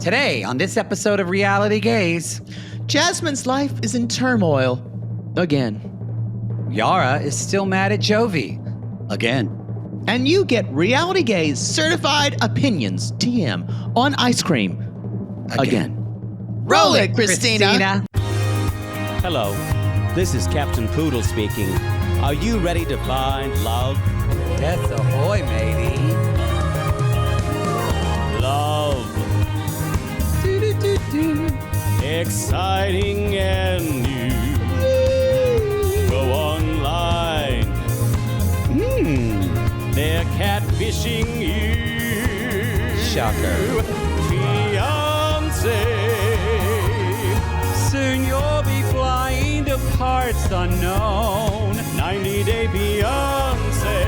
Today, on this episode of RealityGays, Jasmine's life is in turmoil. Again. Yara is still mad at Jovi. Again. And you get RealityGays certified opinions, TM, on ice cream. Again. Roll it, Christina. Hello, this is Captain Poodle speaking. Are you ready to find love? Yes, ahoy, matey. Love. Exciting and new. Go online. They're catfishing you. Shocker. Fiance. Soon you'll be flying to parts unknown. 90-day Fiance.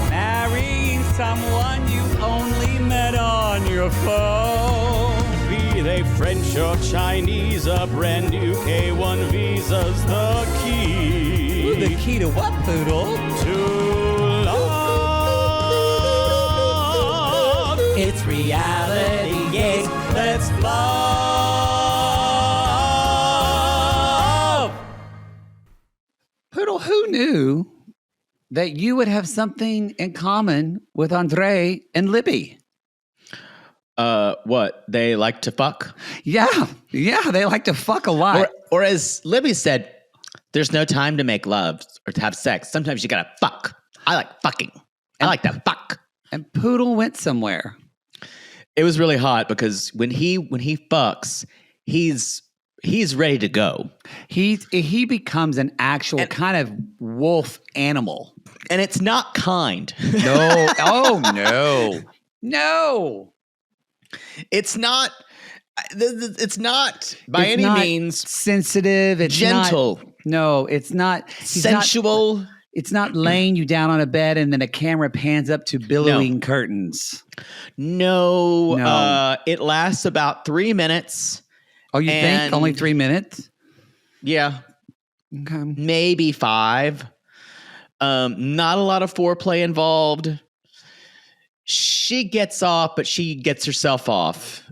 Marrying someone you only met on your phone. Be they French or Chinese, a brand new K1 visa's the key. Ooh, the key to what, Poodle? To love. It's reality, yes, let's love. Poodle, who knew that you would have something in common with Andrei and Libby? What? They like to fuck? Yeah, they like to fuck a lot. Or as Libby said, there's no time to make love or to have sex. Sometimes you gotta fuck. I like fucking. I like to fuck. And Poodle went somewhere. It was really hot because when he fucks, he's ready to go. He becomes an actual kind of wolf animal. And it's not kind. No. Oh, no. It's not by any means sensitive. It's gentle. It's not sensual. It's not laying you down on a bed and then a camera pans up to billowing curtains. No. It lasts about 3 minutes. Oh, you think? Only 3 minutes? Yeah. Okay. Maybe 5. Not a lot of foreplay involved. She gets off, but she gets herself off.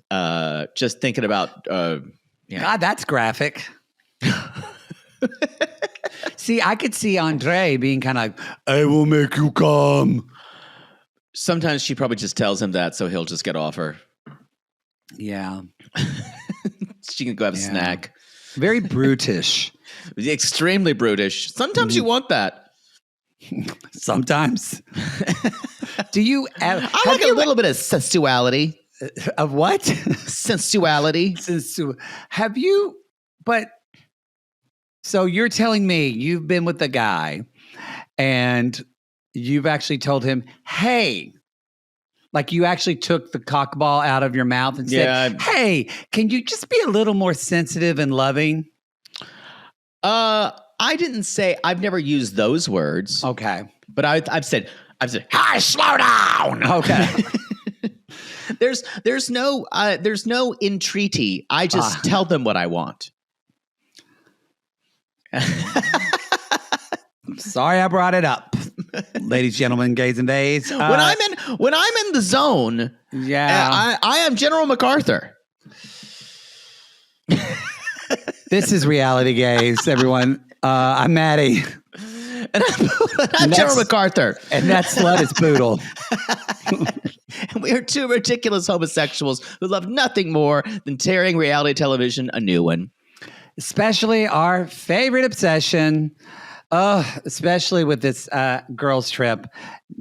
Just thinking about God, that's graphic. See, I could see Andrei being kind of like, I will make you come. Sometimes she probably just tells him that, so he'll just get off her. Yeah. She can go have a snack. Very brutish. Extremely brutish. Sometimes you want that. Sometimes. Do you? I like a little bit of sensuality. Of what? Sensuality. Have you? But so you're telling me you've been with a guy, and you've actually told him, "Hey." Like you actually took the cock ball out of your mouth and said, "Hey, can you just be a little more sensitive and loving?" I didn't say. I've never used those words. Okay, but I've said, "Hey, slow down." Okay. there's no entreaty. I just tell them what I want. Sorry, I brought it up, ladies, gentlemen, gays and days. When I'm in the zone, I am General MacArthur. This is Reality Gays, everyone. I'm Maddie. And I'm General MacArthur. And that slut is Poodle. And we are two ridiculous homosexuals who love nothing more than tearing reality television a new one. Especially our favorite obsession, especially with this girls trip,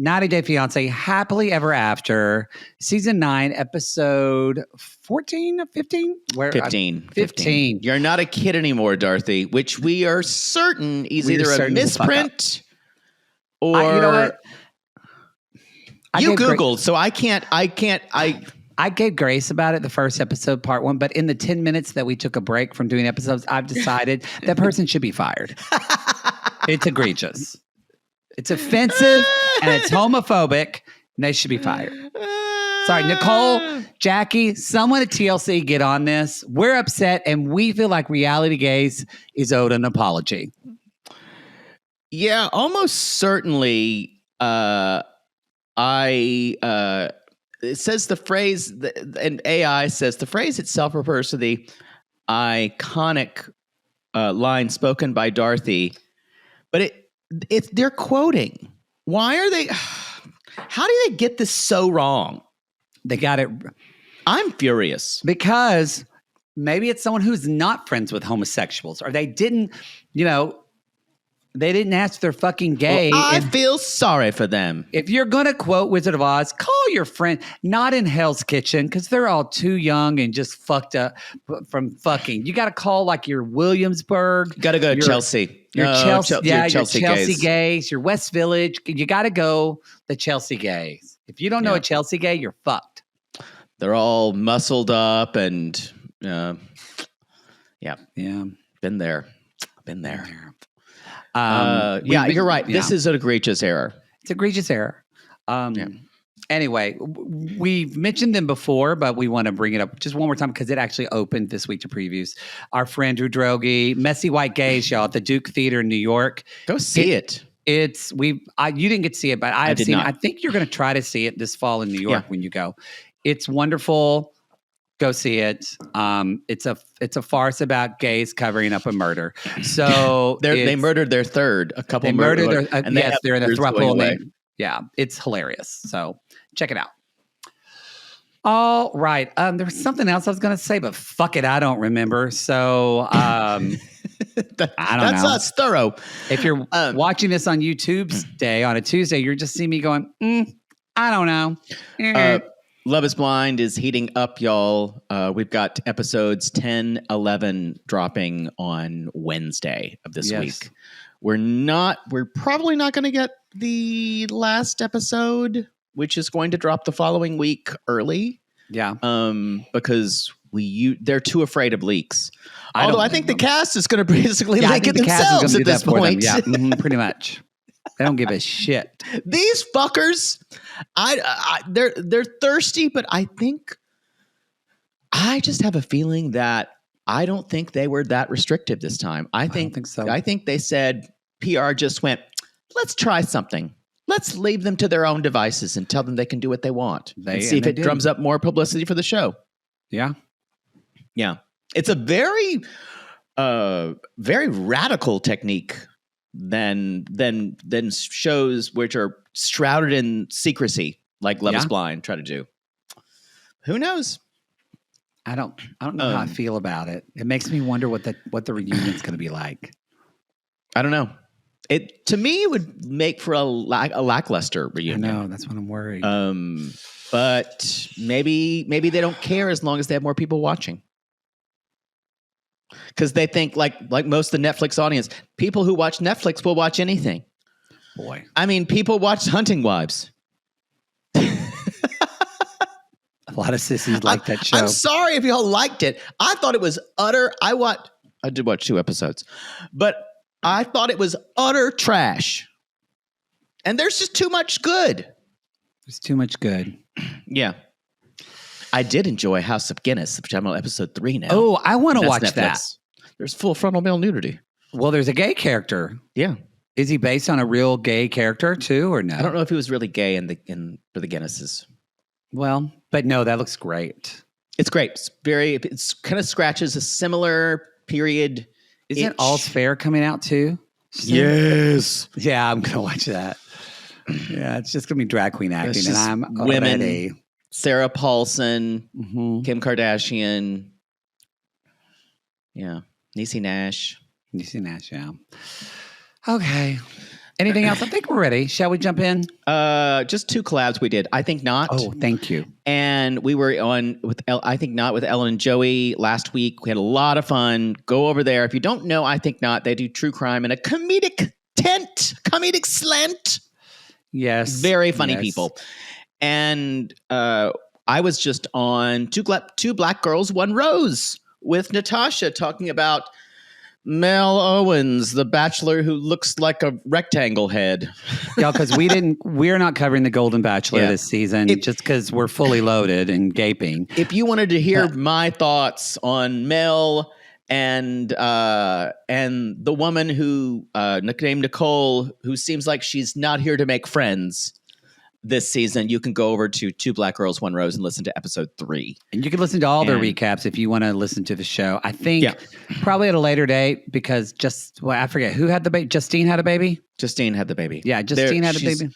90-Day Fiance, Happily Ever After, Season 9, Episode 14, 15? 15. You're not a kid anymore, Dorothy, which we are certain is either a misprint or... you know what? You Googled, so I can't... I gave grace about it the first episode, part 1, but in the 10 minutes that we took a break from doing episodes, I've decided that person should be fired. It's egregious. It's offensive and it's homophobic, and they should be fired. Sorry, Nicole, Jackie, someone at TLC get on this. We're upset, and we feel like Reality Gays is owed an apology. Yeah, almost certainly. I it says the phrase, and AI says the phrase itself refers to the iconic line spoken by Dorothy, but they're quoting. Why are they? How do they get this so wrong? They got it I'm furious. because maybe it's someone who's not friends with homosexuals, or they didn't, they didn't ask if they're fucking gay. Well, I and feel sorry for them. if you're going to quote Wizard of Oz, call your friend, not in Hell's Kitchen, because they're all too young and just fucked up from fucking. You got to call like your Williamsburg. Got to go to Chelsea. Your Chelsea, your Chelsea Gays, your West Village. You got to go the Chelsea Gays. If you don't know a Chelsea Gay, you're fucked. They're all muscled up and Yeah. been there. You're right. Yeah. This is an egregious error. It's egregious error. Anyway, we've mentioned them before, but we want to bring it up just one more time because it actually opened this week to previews. Our friend Drew Droege, Messy White Gays, y'all, at the Duke Theater in New York. Go see it. You didn't get to see it, but I have seen it. I think you're going to try to see it this fall in New York when you go. It's wonderful. Go see it. It's a farce about gays covering up a murder. So they murdered their third. A couple they murdered murdered their they're in a throuple. It's hilarious. So check it out. All right. There was something else I was going to say, but fuck it, I don't remember. So I don't know. That's us thorough. If you're watching this on YouTube's day on a Tuesday, you're just seeing me going, I don't know. Love is Blind is heating up, y'all. We've got episodes 10, 11 dropping on Wednesday of this week. We're probably not going to get the last episode, which is going to drop the following week early. Yeah. Because they're too afraid of leaks. Although I think the cast is going to basically leak it themselves at this point. Yeah, pretty much. They don't give a shit. These fuckers, they're thirsty, but I just have a feeling that I don't think they were that restrictive this time. I don't think so. I think they said PR just went, let's try something. Let's leave them to their own devices and tell them they can do what they want. And see if it drums up more publicity for the show. Yeah. Yeah. It's a very, very radical technique than shows which are shrouded in secrecy, like Love is Blind try to do. Who knows? I don't know how I feel about it. It makes me wonder what the reunion's going to be like. I don't know. It to me would make for a lackluster reunion. I know, that's what I'm worried. But maybe they don't care as long as they have more people watching. Because they think like most of the Netflix audience, people who watch Netflix will watch anything. Boy, I mean, people watch Hunting Wives. A lot of sissies like that show. I'm sorry if y'all liked it. I thought it was utter. I did watch 2 episodes, but I thought it was utter trash. And there's just too much good. There's too much good. Yeah. I did enjoy House of Guinness, which I'm on episode 3 now. Oh, I want to watch Netflix. that. There's full frontal male nudity. Well, there's a gay character. Yeah. Is he based on a real gay character too, or no? I don't know if he was really gay for the Guinnesses. Well, but no, that looks great. It's great. It's kind of scratches a similar period. Isn't All's Fair coming out too? Yes. Yeah, I'm gonna watch that. Yeah, it's just gonna be drag queen acting, and I'm women. Already. Sarah Paulson, Mm-hmm. Kim Kardashian, Niecy Nash. Yeah. Okay. Anything else? I think we're ready. Shall we jump in? Just 2 collabs we did. I Think Not. Oh, thank you. And we were on with I Think Not with Ellen and Joey last week. We had a lot of fun. Go over there. If you don't know I Think Not, they do true crime in a comedic slant. Yes. Very funny people. And I was just on Two Black Girls, One Rose with Natasha talking about Mel Owens, the bachelor who looks like a rectangle head. Yeah, because we're not covering the Golden Bachelor this season just because we're fully loaded and gaping. If you wanted to hear my thoughts on Mel and the woman who named Nicole, who seems like she's not here to make friends, this season, you can go over to Two Black Girls, One Rose and listen to episode 3. And you can listen to all their recaps if you want to listen to the show. I think probably at a later date because I forget who had the baby. Justine had a baby? Justine had the baby. Yeah, Justine had a baby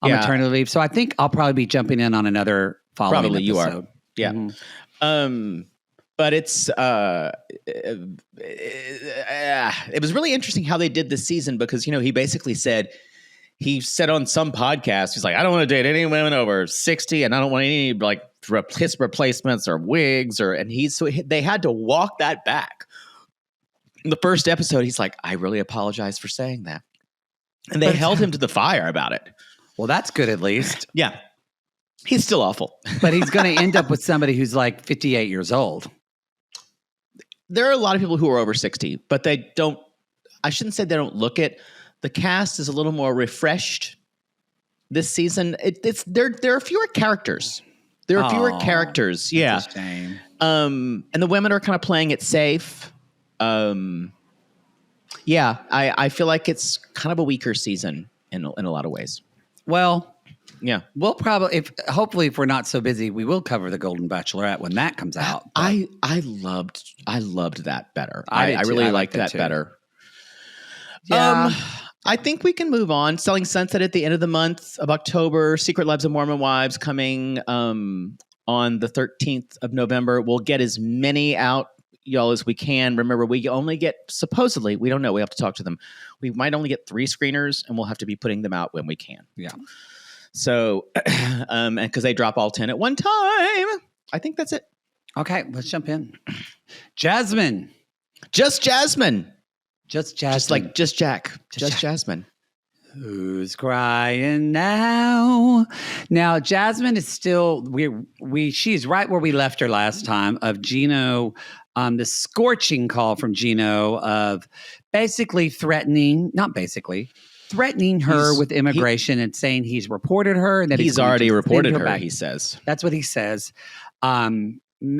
on maternity leave. So I think I'll probably be jumping in on another following Probably episode. you are. Yeah. Mm-hmm. But it's it was really interesting how they did this season because, he basically said on some podcast, he's like, I don't want to date any women over 60 and I don't want any like hip replacements or wigs they had to walk that back. In the first episode, he's like, I really apologize for saying that. And they held him to the fire about it. Well, that's good at least. Yeah. He's still awful. But he's going to end up with somebody who's like 58 years old. There are a lot of people who are over 60, but I shouldn't say they don't look it. The cast is a little more refreshed this season. There are fewer characters. There are fewer characters. Yeah. That's a shame. And the women are kind of playing it safe. I feel like it's kind of a weaker season in a lot of ways. Well, yeah, we'll probably, hopefully if we're not so busy, we will cover the Golden Bachelorette when that comes out. I loved that better. I really liked that better. Yeah. I think we can move on. Selling Sunset at the end of the month of October. Secret Lives of Mormon Wives coming on the 13th of November. We'll get as many out, y'all, as we can. Remember, we only get, supposedly, we don't know. We have to talk to them. We might only get 3 screeners, and we'll have to be putting them out when we can. Yeah. So, and because they drop all 10 at one time. I think that's it. Okay, let's jump in. Jasmine. Just Jasmine. Just Jasmine. Just Jack. Just Jasmine. Who's crying now? Now, Jasmine is still, she's right where we left her last time of Gino, the scorching call from Gino of basically threatening her with immigration and saying he's reported her and that he's already reported her, he says. That's what he says.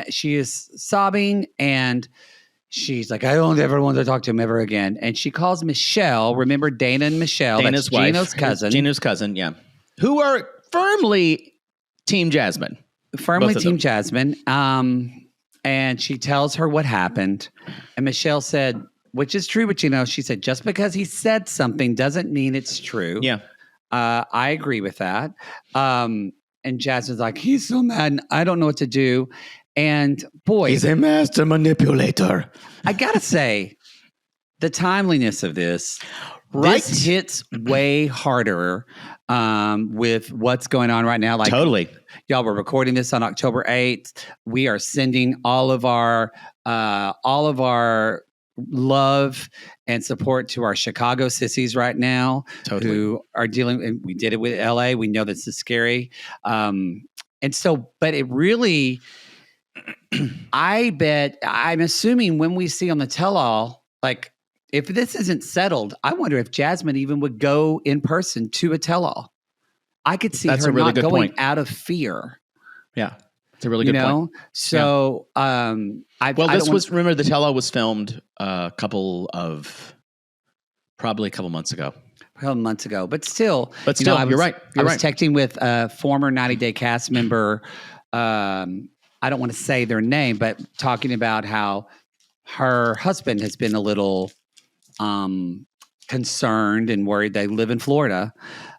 She is sobbing and she's like, I don't ever want to talk to him ever again. And she calls Michelle. Remember Dana and Michelle? Dana's wife. Gino's cousin, yeah. Who are firmly Team Jasmine. Jasmine. And she tells her what happened. And Michelle said, which is true, but she said, just because he said something doesn't mean it's true. Yeah. I agree with that. And Jasmine's like, he's so mad and I don't know what to do. And boy, he's a master manipulator. I gotta say, the timeliness of this hits way harder with what's going on right now. Like, totally, y'all, we're recording this on October 8th. We are sending all of our love and support to our Chicago sissies right now, who are dealing. And we did it with LA. We know this is scary, and so, but it really. I'm assuming when we see on the tell-all, like if this isn't settled, I wonder if Jasmine even would go in person to a tell-all. I could see her not going out of fear. Yeah, it's a really good point. So, remember the tell-all was filmed probably a couple months ago. But still, you're right. I was texting with a former 90 Day cast member. I don't want to say their name, but talking about how her husband has been a little concerned and worried. They live in Florida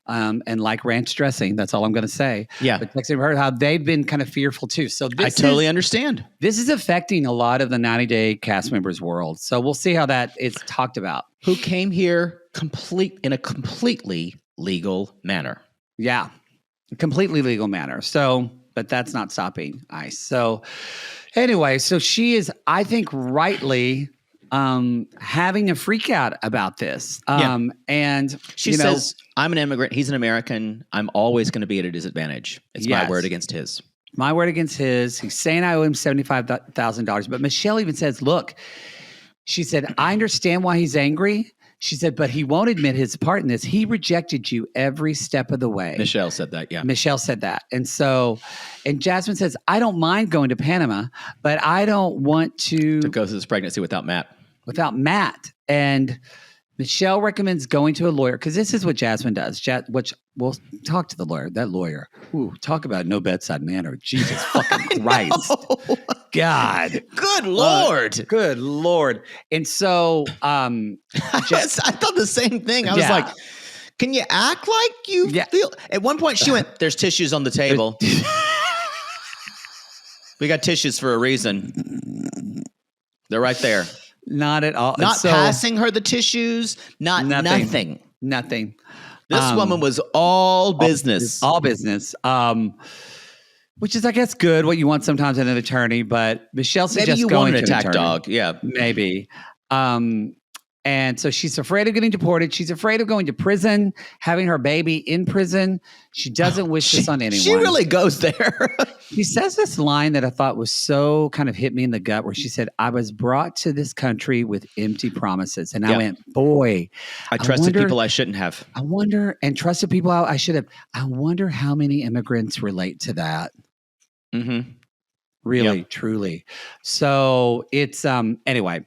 and like ranch dressing. That's all I'm going to say. Yeah. But texting her how they've been kind of fearful too. So I totally understand. This is affecting a lot of the 90 Day cast members' world. So we'll see how that is talked about. Who came here in a completely legal manner. Yeah. A completely legal manner. So... but that's not stopping ICE. So anyway, so she is, I think, rightly having a freak out about this. And she says, I'm an immigrant. He's an American. I'm always going to be at a disadvantage. It's my word against his. My word against his. He's saying I owe him $75,000. But Michelle even says, look, she said, I understand why he's angry. She said, but he won't admit his part in this. He rejected you every step of the way. Michelle said that, yeah. Michelle said that. And so, and Jasmine says, I don't mind going to Panama, but I don't want to go through this pregnancy without Matt. And Michelle recommends going to a lawyer because this is what Jasmine does. Well, talk to the lawyer. That lawyer. Ooh, talk about no bedside manner. Jesus fucking Christ. God. Good Lord. Good Lord. And so I thought the same thing. I was like, can you act like you feel? At one point she went, there's tissues on the table. We got tissues for a reason. They're right there. Not at all. Not passing her the tissues. Nothing. This woman was all business. All business. Which is, I guess, good. What you want sometimes in an attorney, but Michelle suggests going to an attack attorney. dog. Yeah, maybe. And so she's afraid of getting deported. She's afraid of going to prison, having her baby in prison. She doesn't wish this on anyone. She really goes there. She says this line that I thought was so kind of hit me in the gut, where she said, I was brought to this country with empty promises. And I went, boy. I trusted people I shouldn't have. And trusted people I should have. I wonder how many immigrants relate to that. Mm-hmm. Really, truly. So it's, anyway.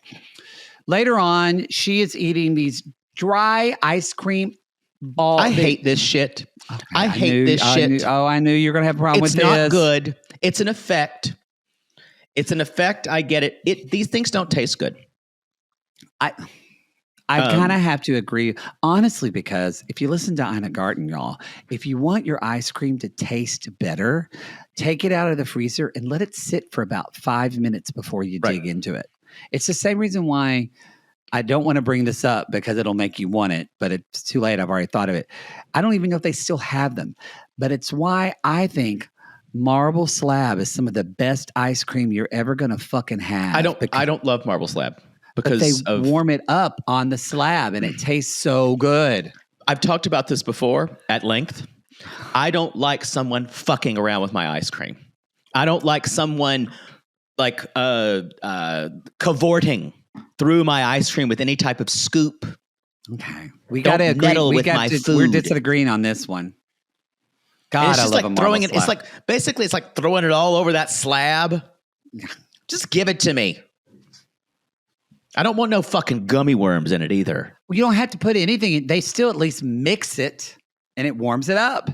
Later on, she is eating these dry ice cream balls. I hate this shit. Okay, I hate this shit. I knew you were going to have a problem with this. It's not good. It's an effect. I get it. These things don't taste good. I kind of have to agree, honestly, because if you listen to Ina Garten, y'all, if you want your ice cream to taste better, take it out of the freezer and let it sit for about 5 minutes before you dig into it. It's the same reason why I don't want to bring this up, because it'll make you want it, but it's too late. I've already thought of it. I don't even know if they still have them, but it's why I think Marble Slab is some of the best ice cream you're ever going to fucking have. I don't love Marble Slab because they warm it up on the slab and it tastes so good. I've talked about this before at length. I don't like someone fucking around with my ice cream. I don't like someone like cavorting through my ice cream with any type of scoop. Okay, we got to agree. We're disagreeing on this one. God, I love like a throwing slab. It's like basically it's like throwing it all over that slab. Just give it to me. I don't want no fucking gummy worms in it either. Well, you don't have to put anything. They still at least mix it, and it warms it up.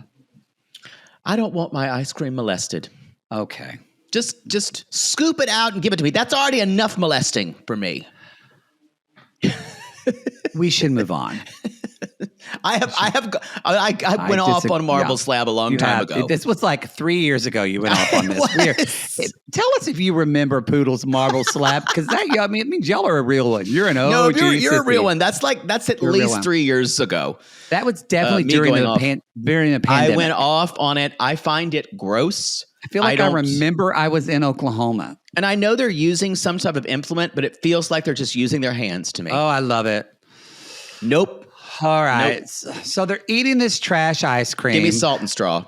I don't want my ice cream molested. Okay. Just scoop it out and give it to me. That's already enough molesting for me. We should move on. I went off on Marble Slab a long time ago. This was like 3 years ago. You went off on this. Tell us if you remember Poodle's Marble Slab, because it means y'all are a real one. You're an OG. No, you're a real one. That's at least 3 years ago. That was definitely during the pandemic. I went off on it. I find it gross. I feel like I remember I was in Oklahoma. And I know they're using some type of implement, but it feels like they're just using their hands to me. Oh, I love it. Nope. All right. Nope. So they're eating this trash ice cream. Give me salt and straw.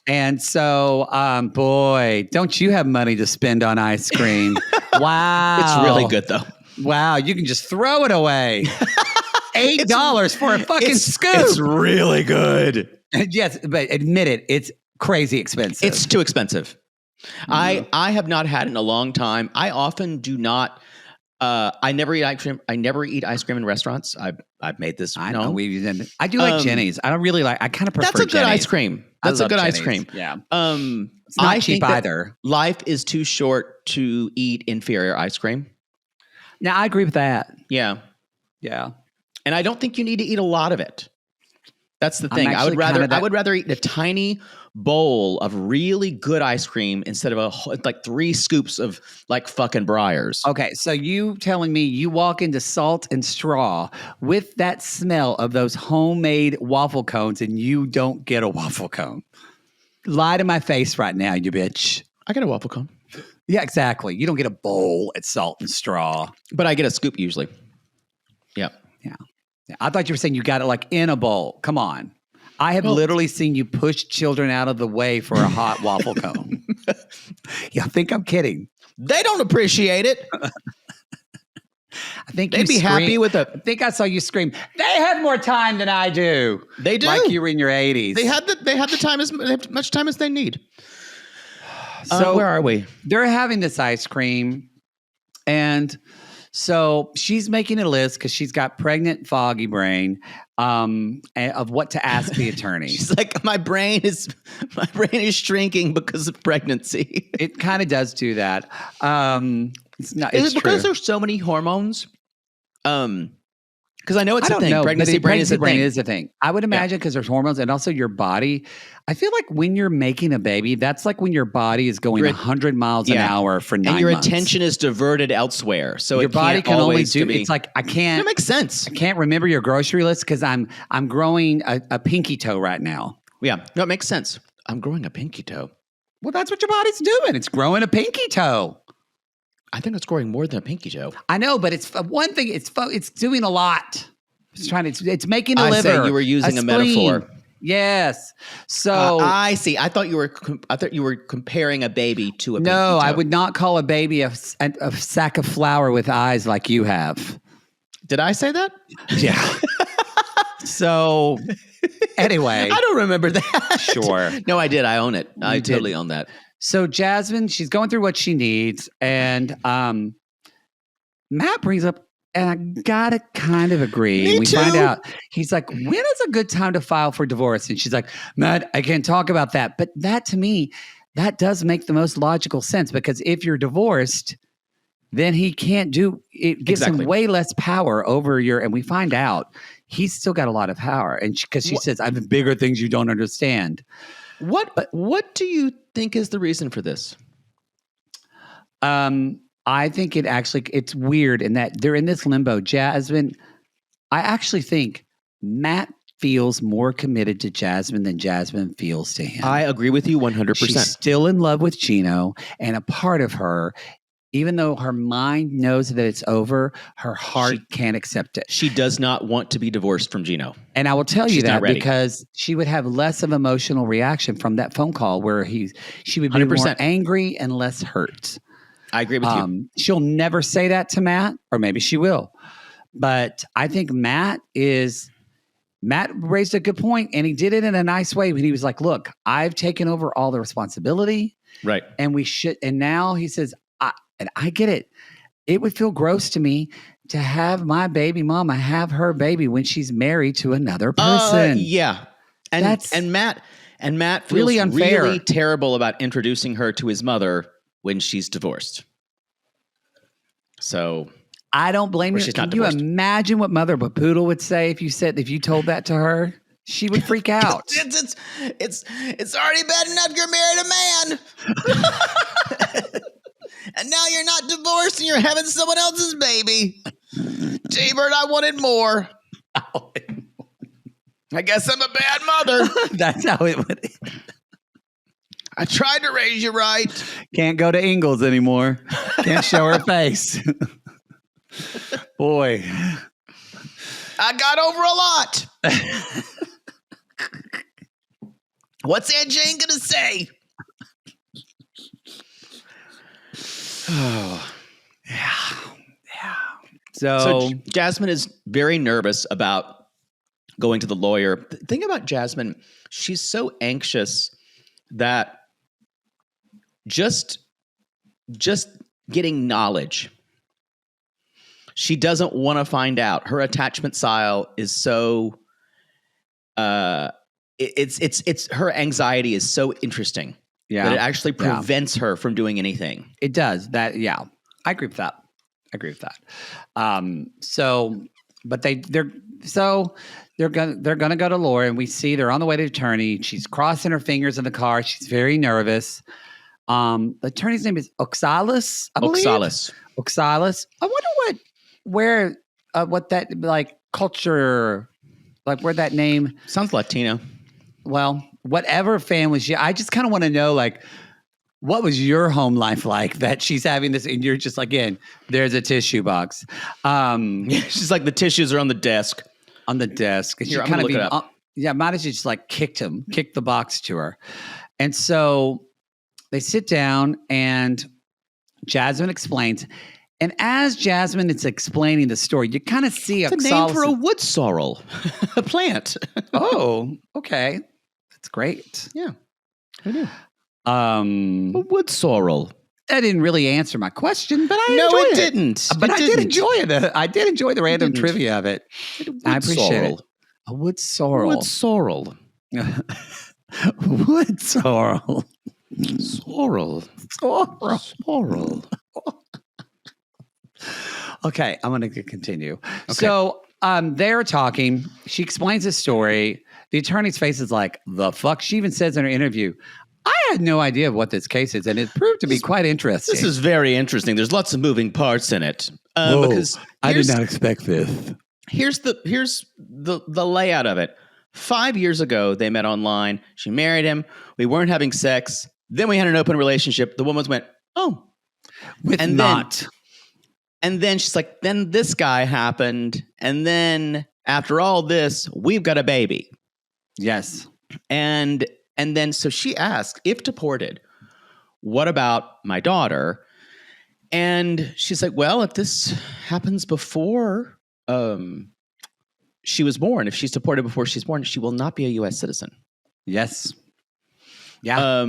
And so, boy, don't you have money to spend on ice cream? Wow. It's really good, though. Wow. You can just throw it away. $8 for a fucking scoop. It's really good. Yes, but admit it, it's crazy expensive. It's too expensive. Mm-hmm. I have not had it in a long time. I often do not. I never eat ice cream. I never eat ice cream in restaurants. I've made this. I know. I do like Jenny's. I don't really like. I kind of prefer. That's a good Jenny's. ice cream. That's a good ice cream. Yeah. It's not cheap either. Life is too short to eat inferior ice cream. Now I agree with that. Yeah. Yeah. And I don't think you need to eat a lot of it. That's the thing. I would rather eat a tiny bowl of really good ice cream instead of like 3 scoops of like fucking Breyers. Okay, so you telling me you walk into Salt and Straw with that smell of those homemade waffle cones and you don't get a waffle cone? Lie to my face right now, you bitch. I get a waffle cone. Yeah, exactly. You don't get a bowl at Salt and Straw. But I get a scoop usually. Yeah. Yeah. I thought you were saying you got it like in a bowl. Come on. I have literally seen you push children out of the way for a hot waffle cone. You think I'm kidding? They don't appreciate it. I think they'd be happy with it. I think I saw you scream. They had more time than I do. They do. Like you were in your 80s. They had the time as much time as they need. So where are we? They're having this ice cream, and So she's making a list because she's got pregnant, foggy brain of what to ask the attorney. She's like, my brain is shrinking because of pregnancy. It kind of does do that. It's not. Is It's it because true. there's so many hormones? Because I know it's I a don't thing. know. Pregnancy brain is a thing. Is a thing. I would imagine because there's hormones and also your body. I feel like when you're making a baby, that's like when your body is going 100 miles an hour for 9 months. And your attention is diverted elsewhere. So your body can only do. It's like I can't. That makes sense. I can't remember your grocery list because I'm growing a pinky toe right now. Yeah, no, it makes sense. I'm growing a pinky toe. Well, that's what your body's doing. It's growing a pinky toe. I think it's growing more than a pinky toe. I know, but it's one thing. It's doing a lot. It's making a I liver. Say you were using a metaphor. Yes. So I see. I thought you were comparing a baby to a pinky toe. No, I would not call a baby a sack of flour with eyes like you have. Did I say that? Yeah. So anyway, I don't remember that. Sure. No, I did. I own it. I totally own that. So Jasmine, she's going through what she needs, and Matt brings up, and I gotta kind of agree. Me we too. find out he's like, when is a good time to file for divorce? And she's like, Matt, I can't talk about that. But that to me, that does make the most logical sense because if you're divorced, then he can't do it. Gives him way less power over your. And we find out he's still got a lot of power, and because she says, "I have bigger things you don't understand." What do you think is the reason for this? I think it's weird in that they're in this limbo. Jasmine, I actually think Matt feels more committed to Jasmine than Jasmine feels to him. I agree with you 100%. She's still in love with Gino, and a part of her, even though her mind knows that it's over, her heart can't accept it. She does not want to be divorced from Gino. And I will tell you She's that not ready. because she would have less of emotional reaction from that phone call where she would be 100%. more angry and less hurt. I agree with you. She'll never say that to Matt, or maybe she will. But I think Matt raised a good point, and he did it in a nice way when he was like, look, I've taken over all the responsibility. Right. And now he says, and I get it. It would feel gross to me to have my baby mama have her baby when she's married to another person. Yeah. And Matt feels really unfair. Really terrible about introducing her to his mother when she's divorced. So I don't blame you. Can you imagine what Mother Bapoodle would say if you told that to her? She would freak out. It's already bad enough you're married a man. And now you're not divorced and you're having someone else's baby. Jaybird, I wanted more. I guess I'm a bad mother. That's how it would. I tried to raise you right. Can't go to Ingalls anymore. Can't show her face. Boy. I got over a lot. What's Aunt Jane gonna say? Oh, yeah. So Jasmine is very nervous about going to the lawyer. The thing about Jasmine, she's so anxious that just getting knowledge, she doesn't want to find out. Her attachment style is so it's her anxiety is so interesting. Yeah. That it actually prevents her from doing anything. It does. I agree with that. They're gonna go to Loren. We see they're on the way to the attorney. She's crossing her fingers in the car. She's very nervous. The attorney's name is Oxalis, I believe. Oxalis. I wonder what that like culture, like where that name sounds Latino. Well, whatever family I just kind of want to know, like, what was your home life like that she's having this, and you're just like, there's a tissue box. She's like, the tissues are on the desk. And Here, she I'm kind gonna look it up. might as well just like kicked the box to her. And so they sit down and Jasmine explains. And as Jasmine is explaining the story, you kind of see it's a name for a wood sorrel, a plant. Oh, okay. That's great. Yeah, I do. A wood sorrel. That didn't really answer my question, but I No, enjoyed it it. didn't. But It I did didn't. enjoy it. I did enjoy the random didn't. trivia of it. I appreciate it. A wood sorrel. Wood sorrel. Wood sorrel. Sorrel. Sorrel. Sorrel. Okay, I'm going to continue. Okay. So they're talking. She explains the story. The attorney's face is like, the fuck? She even says in her interview, I had no idea what this case is, and it proved to be quite interesting. This is very interesting. There's lots of moving parts in it. Because I did not expect this. Here's the layout of it. 5 years ago, they met online. She married him. We weren't having sex. Then we had an open relationship. The woman went, oh. And then she's like, then this guy happened. And then after all this, we've got a baby. Yes. And then so she asked, if deported, what about my daughter? And she's like, well, if this happens before she was born, if she's deported before she's born, she will not be a U.S. citizen. Yes. Yeah.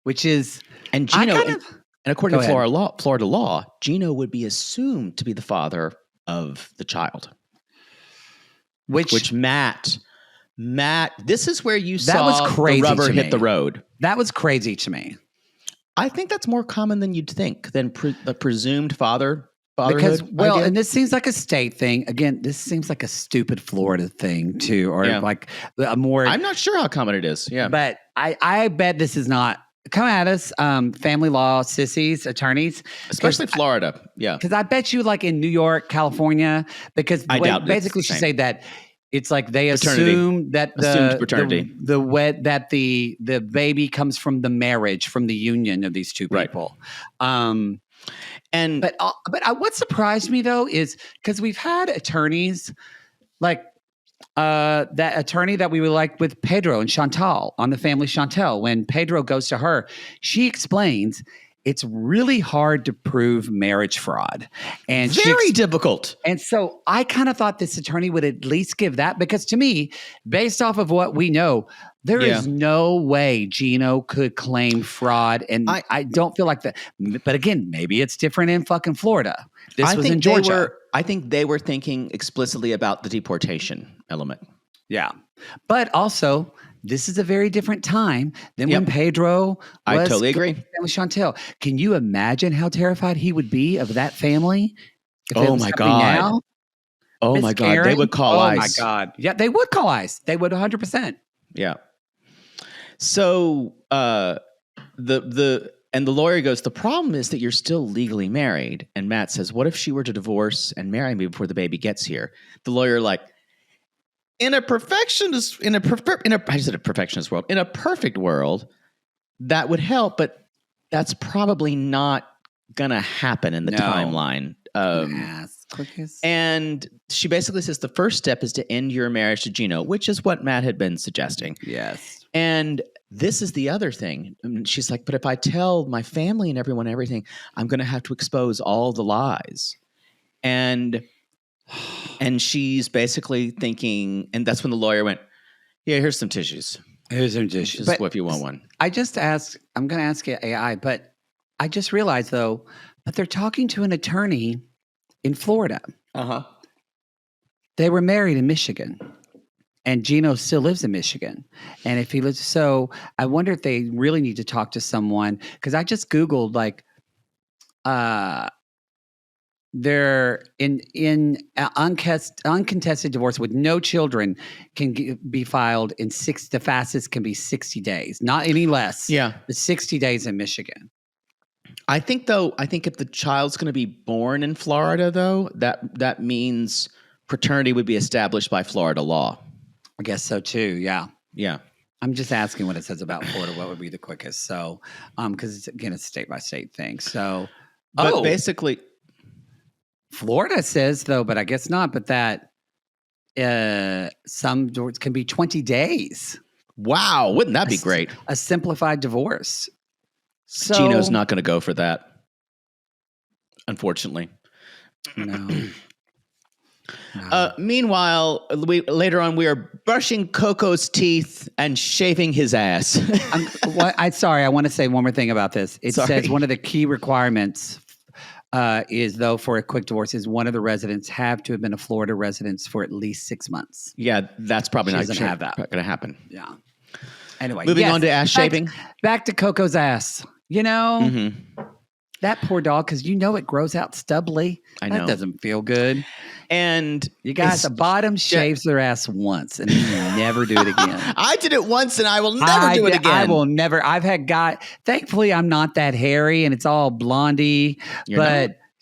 Which is... And Gino... And according to Florida law, Gino would be assumed to be the father of the child. Which Matt, this is where you saw the rubber hit the road. That was crazy to me. I think that's more common than you'd think, than the presumed fatherhood. Because, idea. And this seems like a state thing. Again, this seems like a stupid Florida thing too, or like a more... I'm not sure how common it is, yeah. But I bet this is not... Come at us, family law, sissies, attorneys. Especially Florida, yeah. Because I bet you like in New York, California, because basically she said that it's like they assume that the baby comes from the marriage, from the union of these two people. Right. But what surprised me though is because we've had attorneys like that attorney that we were like with Pedro and Chantal on the family Chantal. When Pedro goes to her, she explains it's really hard to prove marriage fraud. And very difficult. And so I kind of thought this attorney would at least give that, because to me, based off of what we know, there is no way Gino could claim fraud. And I don't feel like that. But again, maybe it's different in fucking Florida. This was in Georgia. I think they were thinking explicitly about the deportation element. Yeah. But also, this is a very different time than when Pedro was. I totally agree. With Chantal. Can you imagine how terrified he would be of that family? Oh my God. Now? Oh my God. They would call ICE. Oh my God. Yeah, they would call ICE. They would 100%. Yeah. So and the lawyer goes, the problem is that you're still legally married. And Matt says, what if she were to divorce and marry me before the baby gets here? The lawyer in a perfect world, that would help, but that's probably not gonna happen in the timeline. And she basically says the first step is to end your marriage to Gino, which is what Matt had been suggesting. Yes. And this is the other thing. And she's like, but if I tell my family and everything, I'm going to have to expose all the lies. And she's basically thinking, and that's when the lawyer went, yeah, here's some tissues. Here's some tissues. But if you want one. I'm going to ask AI, but I just realized though, but they're talking to an attorney in Florida. Uh-huh. They were married in Michigan. And Gino still lives in Michigan. And if he lives, so I wonder if they really need to talk to someone. Because I just Googled, they're in uncontested divorce with no children can be filed in the fastest can be 60 days, not any less. Yeah. But 60 days in Michigan. I think if the child's going to be born in Florida, though, that means paternity would be established by Florida law. I guess so too. Yeah. Yeah. I'm just asking what it says about Florida. What would be the quickest? So, because it's a state by state thing. So, but basically, Florida says though, but I guess not. But that some divorce can be 20 days. Wow, wouldn't that be great? A simplified divorce. So, Gino's not going to go for that, unfortunately. No. Meanwhile, later on, we are brushing Coco's teeth and shaving his ass. Sorry, I want to say one more thing about this. It says one of the key requirements is, though, for a quick divorce is one of the residents have to have been a Florida resident for at least 6 months. Yeah, that's probably not going to happen. Yeah. Anyway, moving on to ass shaving. Back to Coco's ass. You know, that poor dog, because you know it grows out stubbly. I know. That doesn't feel good. And you guys, the bottom shaves their ass once and never do it again. I did it once and I will never do it again. I will never. I've had thankfully I'm not that hairy and it's all blondie,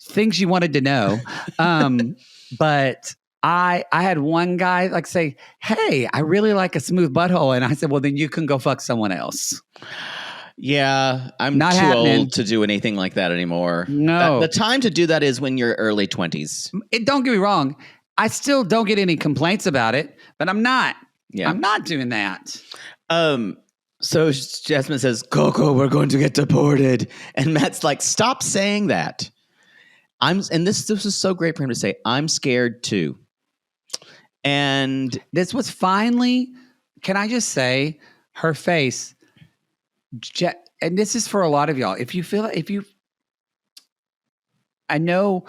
things you wanted to know. But I had one guy like say, "Hey, I really like a smooth butthole." And I said, "Well, then you can go fuck someone else." Yeah, I'm not too old to do anything like that anymore. No. The time to do that is when you're early 20s. Don't get me wrong. I still don't get any complaints about it, but I'm not. Yeah. I'm not doing that. So Jasmine says, "Coco, we're going to get deported." And Matt's like, "Stop saying that." And this is so great for him to say, "I'm scared too." And this was finally, can I just say, her face. And this is for a lot of y'all. I know,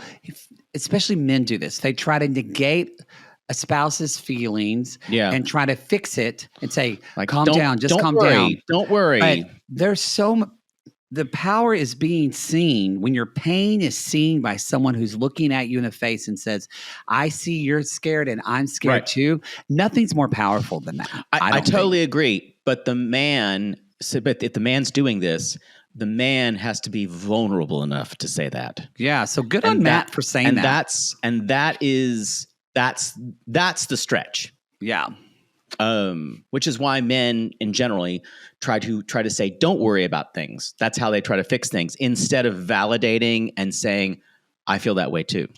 especially men do this. They try to negate a spouse's feelings and try to fix it and say, like, calm down, just calm down. Don't worry. But there's the power is being seen when your pain is seen by someone who's looking at you in the face and says, "I see you're scared and I'm scared too." Nothing's more powerful than that. I totally agree. But but if the man's doing this, the man has to be vulnerable enough to say that. Yeah. So good on Matt for saying that. That's the stretch. Yeah. Which is why men in generally try to say, "Don't worry about things." That's how they try to fix things instead of validating and saying, "I feel that way too."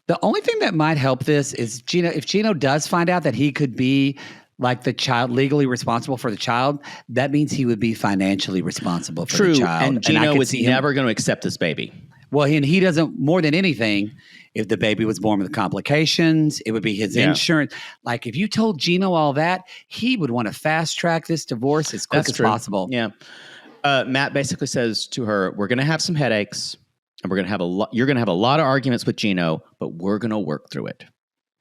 The only thing that might help this is if Gino does find out that he could be like the child legally responsible for the child, that means he would be financially responsible for the child. And Gino was never going to accept this baby. Well, and he doesn't, more than anything, if the baby was born with complications, it would be his insurance. Like if you told Gino all that, he would want to fast track this divorce as quick as possible. Yeah. Matt basically says to her, "We're going to have some headaches and you're going to have a lot of arguments with Gino, but we're going to work through it.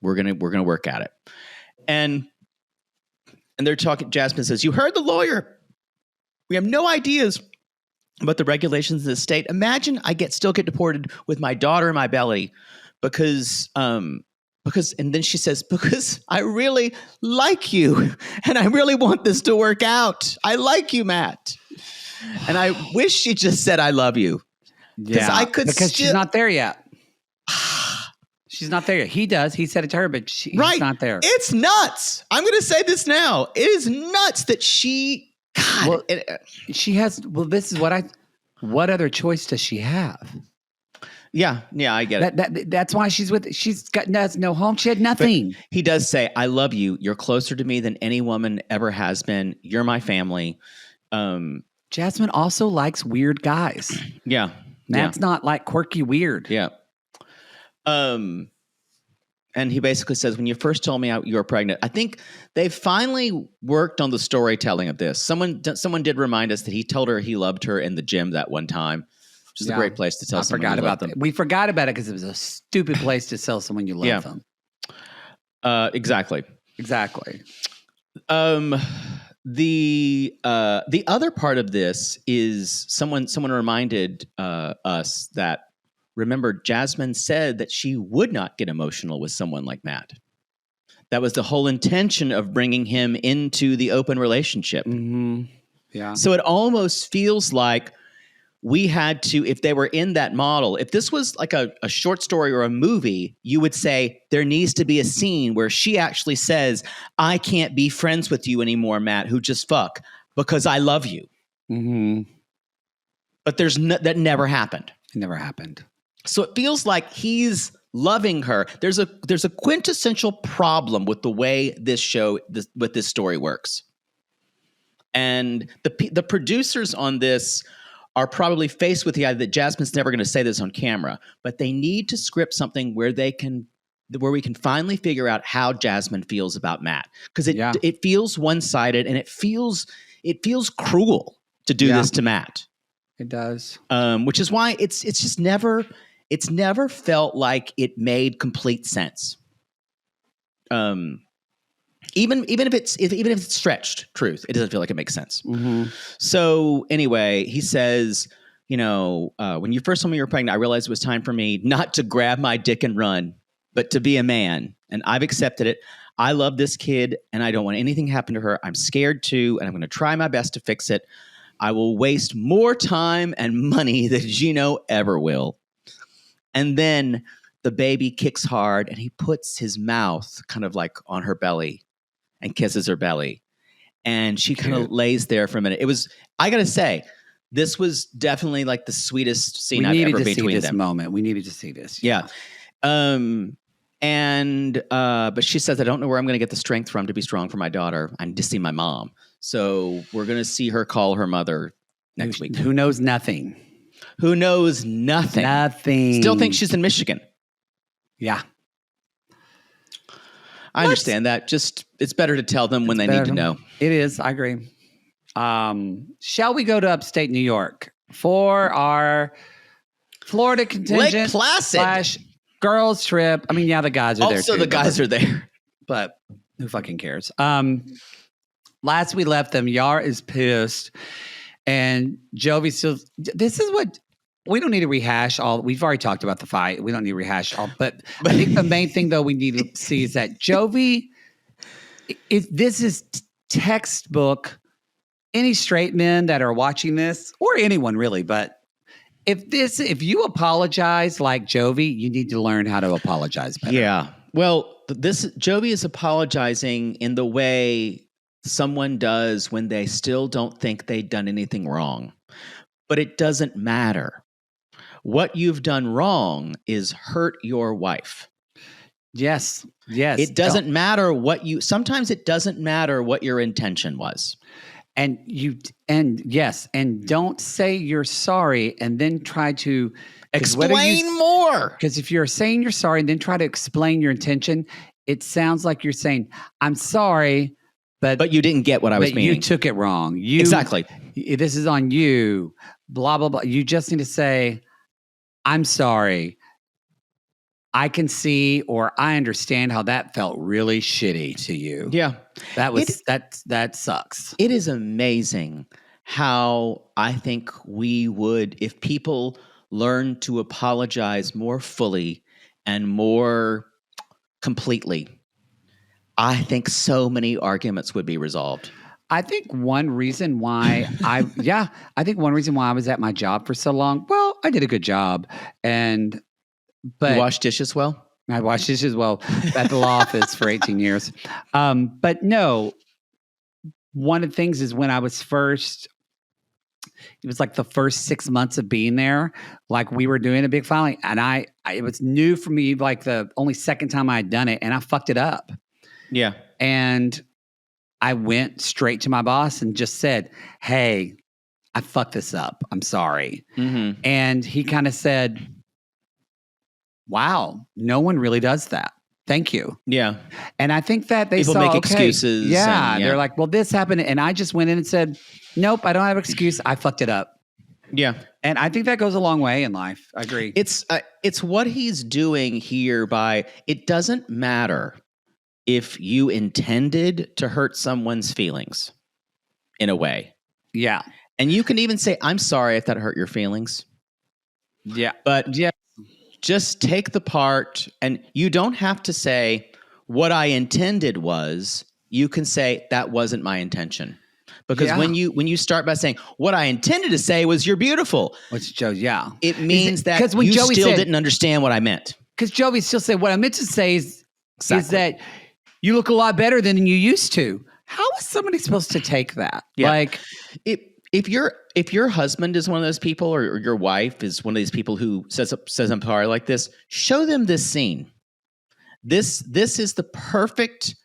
We're going to work at it." And they're talking, Jasmine says, "You heard the lawyer. We have no ideas about the regulations of the state. Imagine I still get deported with my daughter in my belly because, and then she says, because I really like you and I really want this to work out. I like you, Matt. And I wish she just said, I love you." Yeah, because she's not there yet. She's not there yet. He does. He said it to her, but he's not there. It's nuts. I'm going to say this now. It is nuts that she. God, she has. Well, this is what other choice does she have? Yeah, I get it. That's why she's got no home. She had nothing. But he does say, "I love you. You're closer to me than any woman ever has been. You're my family." Jasmine also likes weird guys. Yeah. Matt's not like quirky weird. Yeah. And he basically says, "When you first told me you were pregnant," I think they finally worked on the storytelling of this. Someone did remind us that he told her he loved her in the gym that one time, which is a great place to tell someone you love them. We forgot about it because it was a stupid place to tell someone you love them. Exactly. The other part of this is someone reminded us that, remember, Jasmine said that she would not get emotional with someone like Matt. That was the whole intention of bringing him into the open relationship. Mm-hmm. Yeah. So it almost feels like we had to, if they were in that model, if this was like a short story or a movie, you would say there needs to be a scene where she actually says, "I can't be friends with you anymore, Matt, who just fuck, because I love you." Mm-hmm. But that never happened. It never happened. So it feels like he's loving her. There's a quintessential problem with the way this story works. And the producers on this are probably faced with the idea that Jasmine's never going to say this on camera, but they need to script something where they can where we can finally figure out how Jasmine feels about Matt, because it feels one-sided and it feels cruel to do this to Matt. It does. Which is why it's never felt like it made complete sense. Even if it's stretched truth, it doesn't feel like it makes sense. Mm-hmm. So anyway, he says, when you first told me you were pregnant, I realized it was time for me not to grab my dick and run, but to be a man. And I've accepted it. I love this kid and I don't want anything to happen to her. I'm scared too, and I'm going to try my best to fix it. I will waste more time and money than Gino ever will. And then the baby kicks hard and he puts his mouth kind of like on her belly and kisses her belly. And she kind of lays there for a minute. I got to say, this was definitely like the sweetest scene I've ever been between them. Moment. We needed to see this. Yeah. But she says, I don't know where I'm going to get the strength from to be strong for my daughter. I need to see my mom. So we're going to see her call her mother next week. Who knows nothing. Who knows nothing. Nothing. Still thinks she's in Michigan. Yeah. I understand that. Just, it's better to tell them when they need to know. It is. I agree. Shall we go to upstate New York for our Florida contingent Lake Placid / girls trip? I mean, yeah, the guys are there. Also, the guys are there. But who fucking cares? Last we left them, Yara is pissed. And Jovi still, this is what, we don't need to rehash all, we've already talked about the fight. We don't need to rehash all, but I think the main thing though we need to see is that Jovi, this is textbook, any straight men that are watching this, or anyone really, but if you apologize like Jovi, you need to learn how to apologize better. Yeah. Well, Jovi is apologizing in the way someone does when they still don't think they've done anything wrong. But it doesn't matter. What you've done wrong is hurt your wife. Yes. Yes. It doesn't matter sometimes it doesn't matter what your intention was. And don't say you're sorry and then try to explain more. Because if you're saying you're sorry and then try to explain your intention, it sounds like you're saying, I'm sorry, but you didn't get what I was meaning. You took it wrong. Exactly. This is on you. Blah, blah, blah. You just need to say, I'm sorry. I can see or I understand how that felt really shitty to you. Yeah. That sucks. It is amazing how I think we would, if people learn to apologize more fully and more completely, I think so many arguments would be resolved. I think one reason why I was at my job for so long. Well, I did a good job, but you wash dishes well. I washed dishes well at the law office for 18 years. But no, one of the things is when I was first. It was like the first 6 months of being there, like we were doing a big filing, and it was new for me, like the only second time I had done it, and I fucked it up. Yeah. And I went straight to my boss and just said, hey, I fucked this up. I'm sorry. Mm-hmm. And he kind of said, wow, no one really does that. Thank you. Yeah. And I think that people make excuses. Yeah. They're like, well, this happened. And I just went in and said, nope, I don't have an excuse. I fucked it up. Yeah. And I think that goes a long way in life. I agree. It's what he's doing here it doesn't matter if you intended to hurt someone's feelings in a way. Yeah. And you can even say, I'm sorry if that hurt your feelings. Yeah. But just take the part, and you don't have to say what I intended was. You can say that wasn't my intention. Because when you start by saying what I intended to say was you're beautiful. Which Joe, it means that you Joey still didn't understand what I meant. Because Joey still said what I meant to say is that you look a lot better than you used to. How is somebody supposed to take that? Yeah. Like, if your husband is one of those people, or your wife is one of these people who says I'm sorry like this, show them this scene. This is the perfect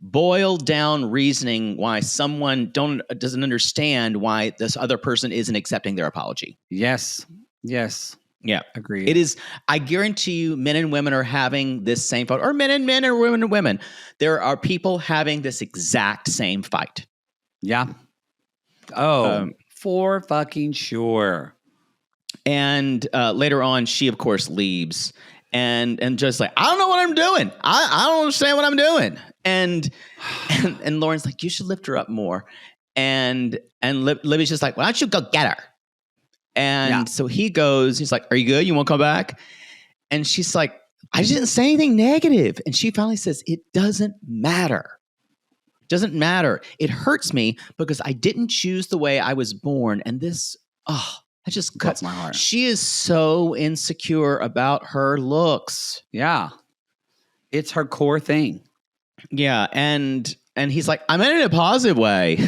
boiled down reasoning why someone doesn't understand why this other person isn't accepting their apology. Yes. Yes. Yeah. Agreed. It is. I guarantee you, men and women are having this same fight, or men and men, or women and women. There are people having this exact same fight. Yeah. Oh, for fucking sure. And later on, she, of course, leaves. And just like, I don't know what I'm doing. I don't understand what I'm doing. And Loren's like, you should lift her up more. And Libby's just like, why don't you go get her? And so he goes, he's like, are you good? You won't come back? And she's like, I didn't say anything negative. And she finally says, it doesn't matter. It doesn't matter. It hurts me because I didn't choose the way I was born. And this, that just cuts my heart. She is so insecure about her looks. Yeah. It's her core thing. Yeah. And he's like, I meant it in a positive way.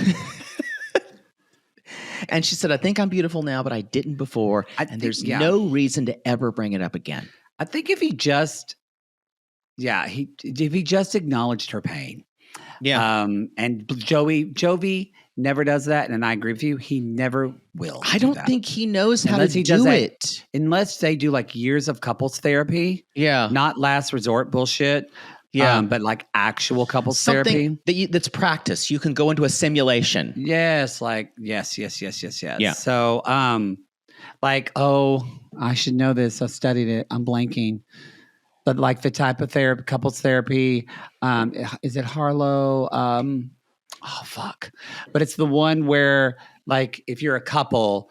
And she said, I think I'm beautiful now, but I didn't before. And there's no reason to ever bring it up again. I think if he just, if he just acknowledged her pain. Yeah. And Jovi never does that. And I agree with you. He never will. I don't think he knows how to do it. Unless they do like years of couples therapy. Yeah. Not last resort bullshit. Yeah. But like actual couples Something therapy. That's practice. You can go into a simulation. Yes. Like, yes. Yeah. So, I should know this. I studied it. I'm blanking. But like the type of therapy, couples therapy, is it Harlow? But it's the one where like if you're a couple,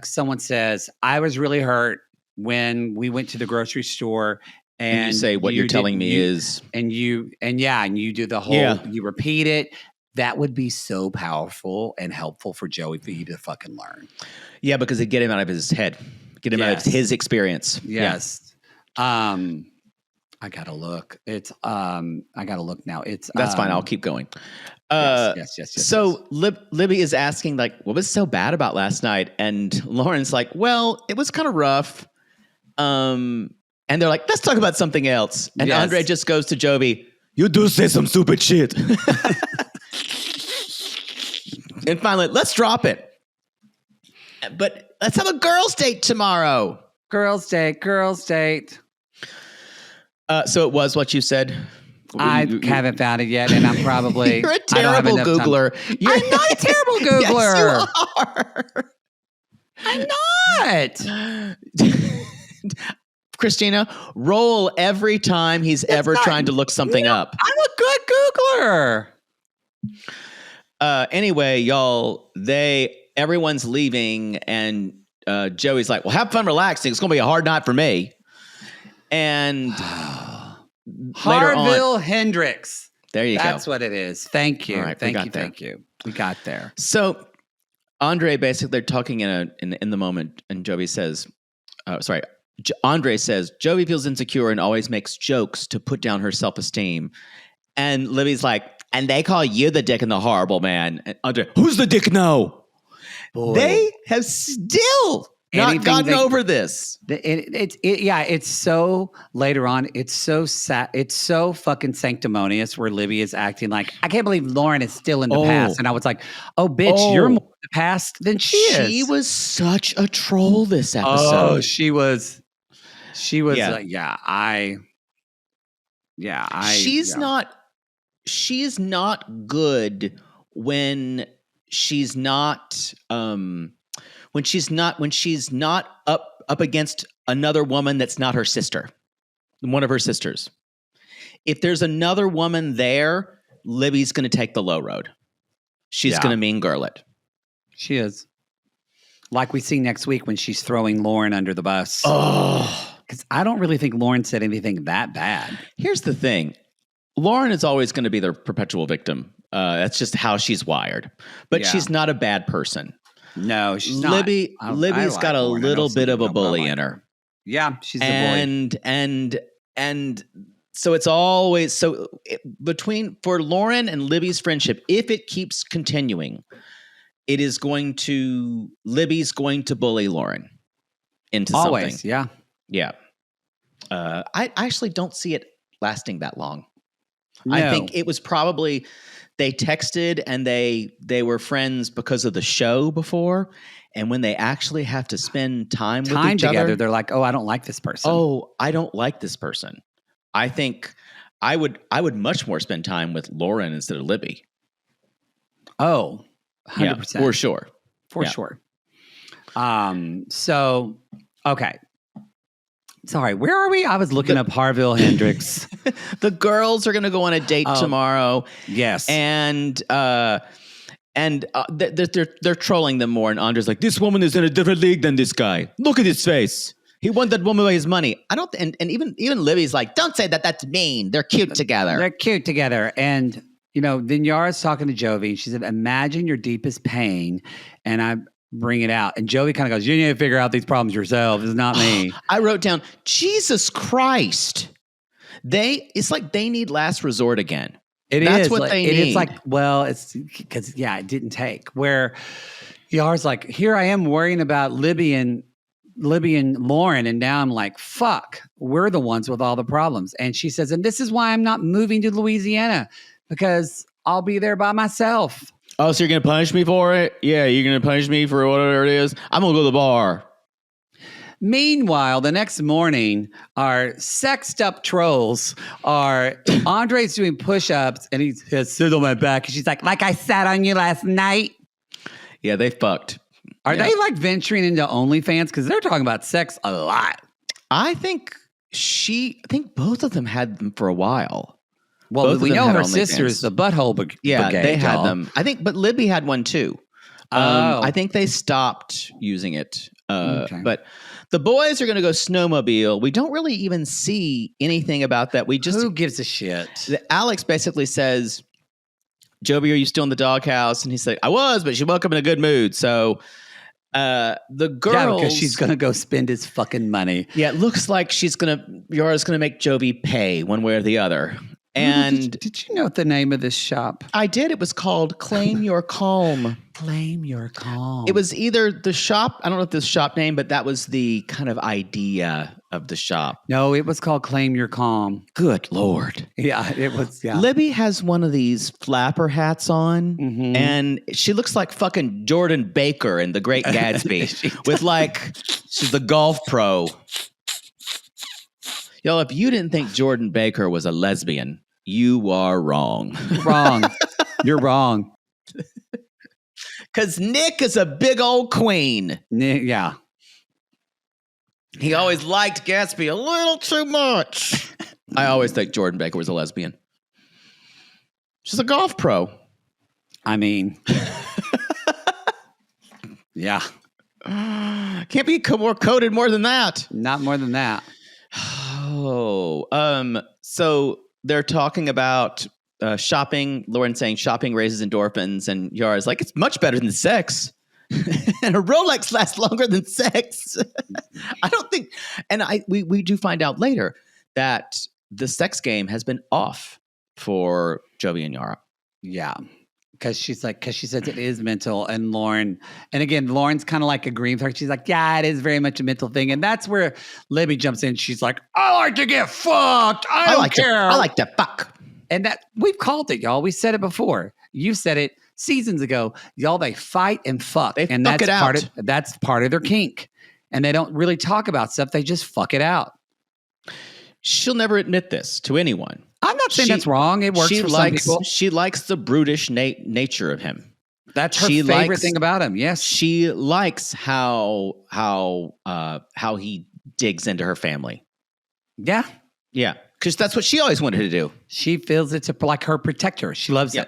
someone says, I was really hurt when we went to the grocery store. And you say what you're telling me is, and you do the whole, you repeat it. That would be so powerful and helpful for Joey for you to fucking learn. Yeah, because it get him out of his head, get him out of his experience. Yes. Yeah. I gotta look. I gotta look now. That's fine. I'll keep going. Yes. So Libby is asking like, what was so bad about last night? And Loren's like, well, it was kind of rough. And they're like, let's talk about something else. And Andrei just goes to Jovi, you do say some stupid shit. And finally, let's drop it. But let's have a girls' date tomorrow. Girls' date. So it was what you said? I haven't found it yet, and I'm probably... You're a terrible Googler. I'm not a terrible Googler. Yes, you are. I'm not. Christina, roll every time he's ever trying to look something up. I'm a good Googler. Anyway, y'all, everyone's leaving, and Joey's like, well, have fun relaxing. It's going to be a hard night for me. And Harville Hendrix. There you go. That's what it is. Thank you. All right, Thank you. We got there. So Andrei, basically, they're talking in the moment, and Jovi says, Andrei says, Jovi feels insecure and always makes jokes to put down her self-esteem. And Libby's like, and they call you the dick and the horrible man. And Andrei, who's the dick now? Boy. They have still not gotten over this. It's so later on. It's so sad. It's so fucking sanctimonious where Libby is acting like, I can't believe Loren is still in the past. And I was like, oh, bitch, you're more in the past than she is. She was such a troll this episode. Oh, she was. She's not good when she's not up against another woman that's not her sister, one of her sisters. If there's another woman there, Libby's going to take the low road. She's going to mean girl it. She is. Like we see next week when she's throwing Loren under the bus. Oh. Because I don't really think Loren said anything that bad. Here's the thing. Loren is always going to be the perpetual victim. That's just how she's wired. But she's not a bad person. No, she's not. Libby's got a little bit of a bully in her. Yeah, she's a boy. And so it's always for Loren and Libby's friendship, if it keeps continuing, Libby's going to bully Loren into something. Always, yeah. Yeah. I actually don't see it lasting that long. No. I think it was probably they texted and they were friends because of the show before. And when they actually have to spend time with each together, other, they're like, oh, I don't like this person. Oh, I don't like this person. I think I would much more spend time with Loren instead of Libby. Oh, 100%. Yeah, for sure. For sure. So, okay. Sorry, where are we? I was looking up Harville Hendrix. The girls are going to go on a date tomorrow. Yes. And they're trolling them more. And Andrei's like, this woman is in a different league than this guy. Look at his face. He won that woman by his money. I don't. And even Libby's like, don't say that. That's mean. They're cute together. They're cute together. And then Yara's talking to Jovi. She said, imagine your deepest pain, and I bring it out. And Jovi kind of goes, you need to figure out these problems yourself. It's not me. I wrote down, Jesus Christ. It's like they need last resort again. That's what they need. It's like, well, it's because, it didn't take. Where Yara's like, here I am worrying about Libby and Loren. And now I'm like, fuck, we're the ones with all the problems. And she says, and this is why I'm not moving to Louisiana, because I'll be there by myself. Oh, so you're going to punish me for it? Yeah, you're going to punish me for whatever it is? I'm going to go to the bar. Meanwhile, the next morning, our sexed up trolls are Andrei's doing push-ups and he has sit on my back. And she's like I sat on you last night. Yeah, they fucked. Are they like venturing into OnlyFans? Because they're talking about sex a lot. I think both of them had them for a while. Well, we know her sister's the butthole brigade. Yeah, they had them. I think, but Libby had one too. I think they stopped using it. Okay. But the boys are going to go snowmobile. We don't really even see anything about that. Who gives a shit? Alex basically says, Jovi, are you still in the doghouse? And he's like, I was, but she woke up in a good mood. So the girls... Yeah, because she's going to go spend his fucking money. Yeah, it looks like Yara's going to make Jovi pay one way or the other. And did you know the name of this shop? I did. It was called Claim Your Calm. Claim Your Calm. It was either the shop. I don't know if this shop name, but that was the kind of idea of the shop. No, it was called Claim Your Calm. Good Lord. Yeah, it was. Yeah. Libby has one of these flapper hats on, and she looks like fucking Jordan Baker in The Great Gatsby with she's the golf pro. Y'all, if you didn't think Jordan Baker was a lesbian, you are wrong. You're wrong. Because Nick is a big old queen. Yeah. He always liked Gatsby a little too much. I always think Jordan Baker was a lesbian. She's a golf pro. I mean. Yeah. Can't be more coded more than that. Not more than that. So they're talking about shopping. Loren saying shopping raises endorphins, and Yara's like, it's much better than sex. And a Rolex lasts longer than sex. I don't think, and we do find out later that the sex game has been off for Jovi and Yara. Yeah. Because she says it is mental, and Loren's kind of like agreeing with her. She's like, yeah, it is very much a mental thing. And that's where Libby jumps in. She's like, I like to get fucked. I don't care. I like to fuck. And that we've called it, y'all. We said it before. You said it seasons ago. Y'all, they fight and fuck. And that's part of their kink. And they don't really talk about stuff. They just fuck it out. She'll never admit this to anyone. I'm not saying that's wrong. It works for some people. She likes the brutish nature of him. That's her favorite thing about him. Yes, she likes how he digs into her family. Yeah, yeah, because that's what she always wanted to do. She feels it to like her protector. She loves it.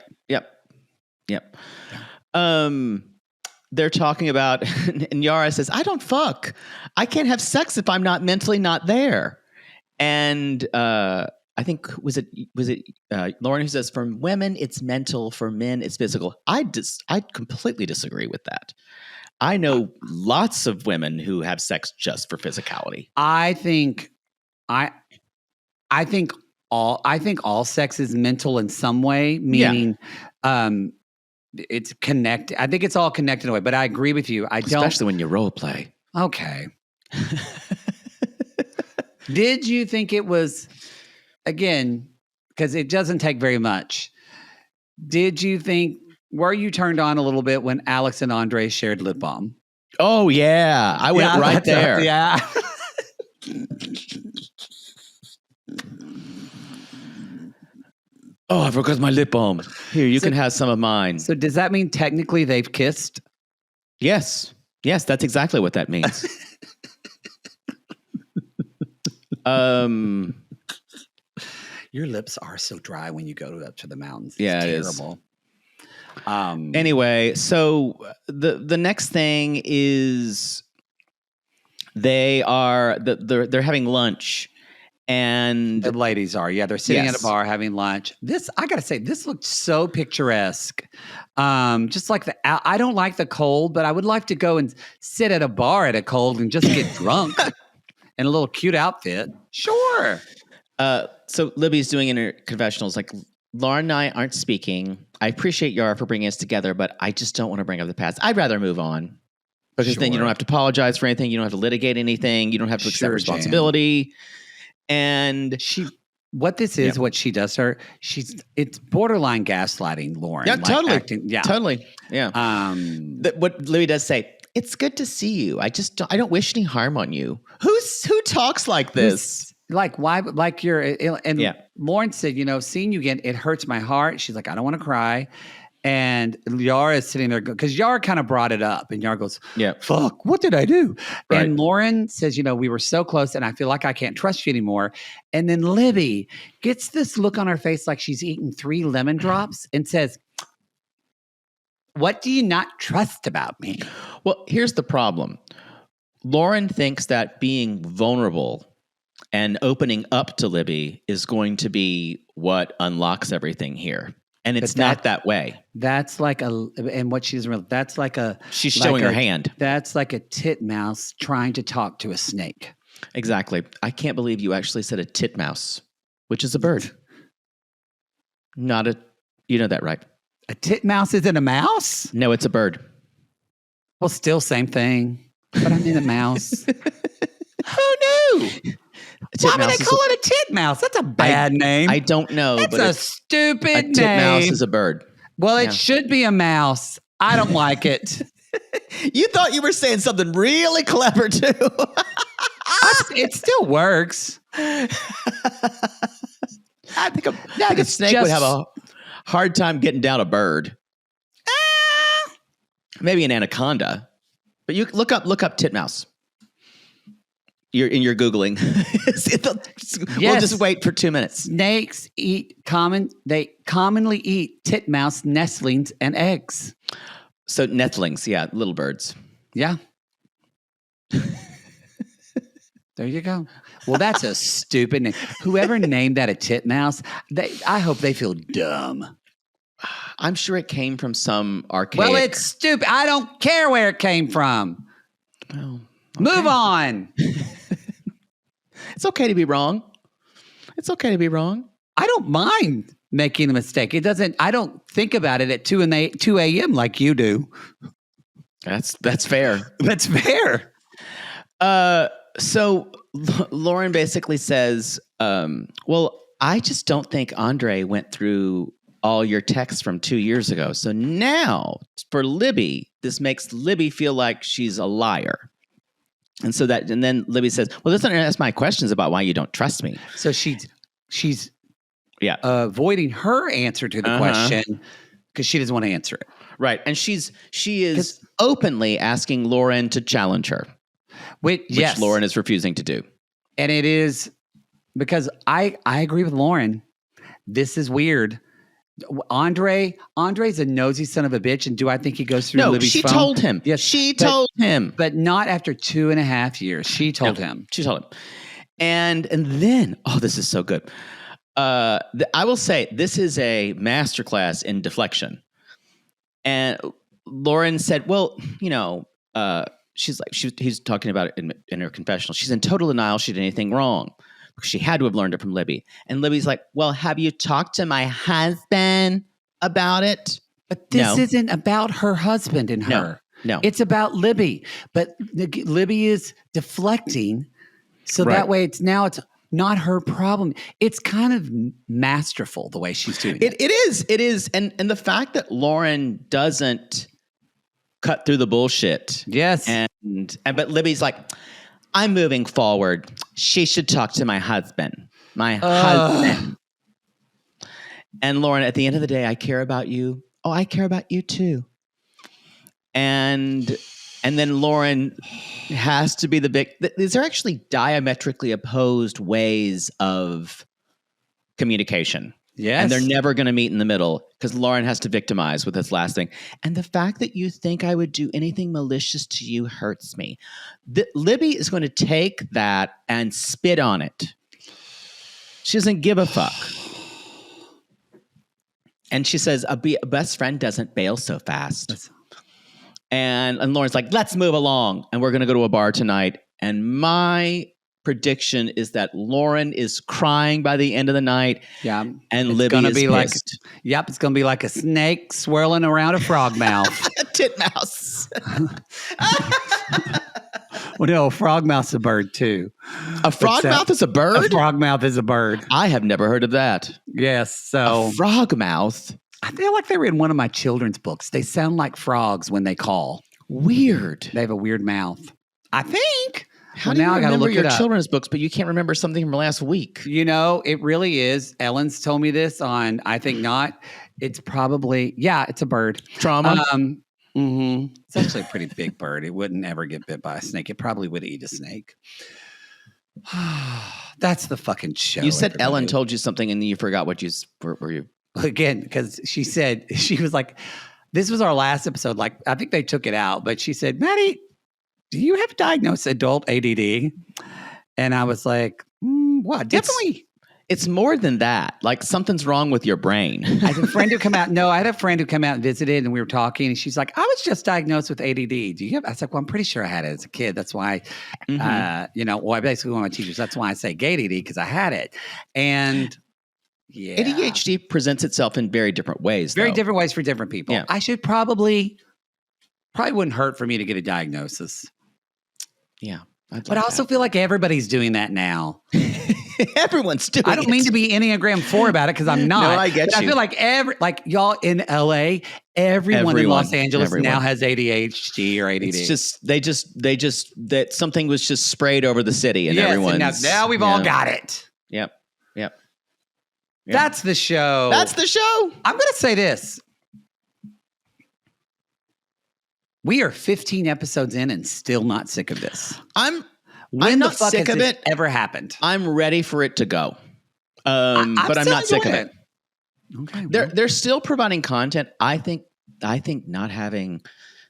Yep. They're talking about, and Yara says, "I don't fuck. I can't have sex if I'm not mentally not there." And I think was it Loren who says, for women it's mental, for men it's physical. I completely disagray with that. I know lots of women who have sex just for physicality. I think all sex is mental in some way, meaning it's connected. I think it's all connected in a way, but I agree with you. Especially when you role play. Okay. Did you think it was, again, because it doesn't take very much. Were you turned on a little bit when Alex and Andrei shared lip balm? Oh, yeah. I went right there. Yeah. Oh, I forgot my lip balm. Here, you can have some of mine. So does that mean technically they've kissed? Yes. Yes, that's exactly what that means. Your lips are so dry when you go up to the mountains. It's terrible. Anyway, so the next thing is they're having lunch, and the ladies are. Yeah, they're sitting at a bar having lunch. I gotta say, this looked so picturesque. Just like I don't like the cold, but I would like to go and sit at a bar at a cold and just get drunk in a little cute outfit. Sure. So Libby's doing in her confessionals, like, Loren and I aren't speaking. I appreciate Yara for bringing us together, but I just don't want to bring up the past. I'd rather move on. Because then you don't have to apologize for anything. You don't have to litigate anything. You don't have to accept responsibility. And what this is, what she does to her, it's borderline gaslighting Loren. Yeah, totally. Acting, Totally. Yeah. What Libby does say, it's good to see you. I don't wish any harm on you. Who talks like this? Like, why? Like Loren said, seeing you again, it hurts my heart. She's like, I don't want to cry. And Yara is sitting there because Yara kind of brought it up, and Yara goes, "Yeah, fuck, what did I do?" Right. And Loren says, "We were so close, and I feel like I can't trust you anymore." And then Libby gets this look on her face like she's eaten 3 lemon drops, and says, "What do you not trust about me?" Well, here's the problem. Loren thinks that being vulnerable and opening up to Libby is going to be what unlocks everything here. And it's not that way. That's like and what she doesn't realize, that's like she's showing her hand. That's like a titmouse trying to talk to a snake. Exactly. I can't believe you actually said a titmouse, which is a bird. You know that, right? A titmouse isn't a mouse? No, it's a bird. Well, still same thing. But I mean a mouse. Who knew? Why would they call it a titmouse? That's a bad name. I don't know. That's a stupid name. A titmouse is a bird. Well, it should be a mouse. I don't like it. You thought you were saying something really clever, too. It still works. I think a snake would have a hard time getting down a bird. Maybe an anaconda. But you look up titmouse. You're Googling. We'll just wait for 2 minutes. Snakes they commonly eat titmouse nestlings and eggs. So nestlings, yeah, little birds. Yeah. There you go. Well, that's a stupid name. Whoever named that a titmouse, I hope they feel dumb. I'm sure it came from some archaic. Well, it's stupid. I don't care where it came from. Well, okay. Move on. It's okay to be wrong. It's okay to be wrong. I don't mind making a mistake. I don't think about it at 2 a.m. like you do. That's fair. That's fair. So Loren basically says, well, I just don't think Andrei went through all your texts from 2 years ago. So now for Libby, this makes Libby feel like she's a liar. And then Libby says, well, listen, ask my questions about why you don't trust me. So she's avoiding her answer to the question because she doesn't want to answer it. Right. And she is openly asking Loren to challenge her, which Loren is refusing to do. And it is because I agree with Loren. This is weird. Andrei's a nosy son of a bitch, and do I think he goes through Libby's phone? No, she told him. Yes, she told him. But not after 2.5 years. She told him. She told him. And then, this is so good. I will say, this is a masterclass in deflection. And Loren said, well, he's talking about it in her confessional. She's in total denial she did anything wrong. She had to have learned it from Libby. And Libby's like, well, have you talked to my husband about it? But this isn't about her husband and her. No. It's about Libby. But Libby is deflecting. So that way it's not her problem. It's kind of masterful the way she's doing it. It is. And the fact that Loren doesn't cut through the bullshit. Yes. But Libby's like, I'm moving forward. She should talk to my husband. My husband. And Loren, at the end of the day, I care about you. Oh, I care about you too. And then Loren has to be the big. These are actually diametrically opposed ways of communication. Yes. And they're never going to meet in the middle because Loren has to victimize with this last thing. And the fact that you think I would do anything malicious to you hurts me. Libby is going to take that and spit on it. She doesn't give a fuck. And she says, a best friend doesn't bail so fast. And Lauren's like, let's move along. And we're going to go to a bar tonight. And my prediction is that Loren is crying by the end of the night. Yeah. And Libby is pissed. Yep. It's going to be like a snake swirling around a frog mouth. A titmouse. Well, no, a frog mouth's a bird too. A frog mouth is a bird? A frog mouth is a bird. I have never heard of that. Yes. So a frog mouth? I feel like they were in one of my children's books. They sound like frogs when they call. Weird. They have a weird mouth. I think. How do you remember your children's books, but you can't remember something from last week? You know, it really is. Ellen's told me this on I Think Not. It's probably, it's a bird. Trauma? It's actually a pretty big bird. It wouldn't ever get bit by a snake. It probably would eat a snake. That's the fucking show. You said Ellen told you something and then you forgot what were you? Again, because she said, she was like, this was our last episode. Like, I think they took it out, but she said, Maddie, do you have diagnosed adult ADD? And I was like, what? Definitely. It's more than that. Like something's wrong with your brain. I had a friend who come out. No, I had a friend who come out and visited, and we were talking, and she's like, "I was just diagnosed with ADD. Do you have?" I was like, "Well, I'm pretty sure I had it as a kid. That's why, I basically one of my teachers. That's why I say gay ADD because I had it." And ADHD presents itself in very different ways. Very different ways for different people. Yeah. I should probably wouldn't hurt for me to get a diagnosis. Yeah, but I also feel like everybody's doing that now. Everyone's doing it. I don't mean to be Enneagram 4 about it because I'm not. No, I get you. I feel like y'all in LA, everyone in Los Angeles now has ADHD or ADD. It's just they just that something was just sprayed over the city and everyone's. And now we've all got it. Yep. That's the show. That's the show. I'm going to say this. We are 15 episodes in and still not sick of this. I'm not sick of it. Ever happened? I'm ready for it to go, but I'm not sick of it. Okay, they're still providing content. I think not having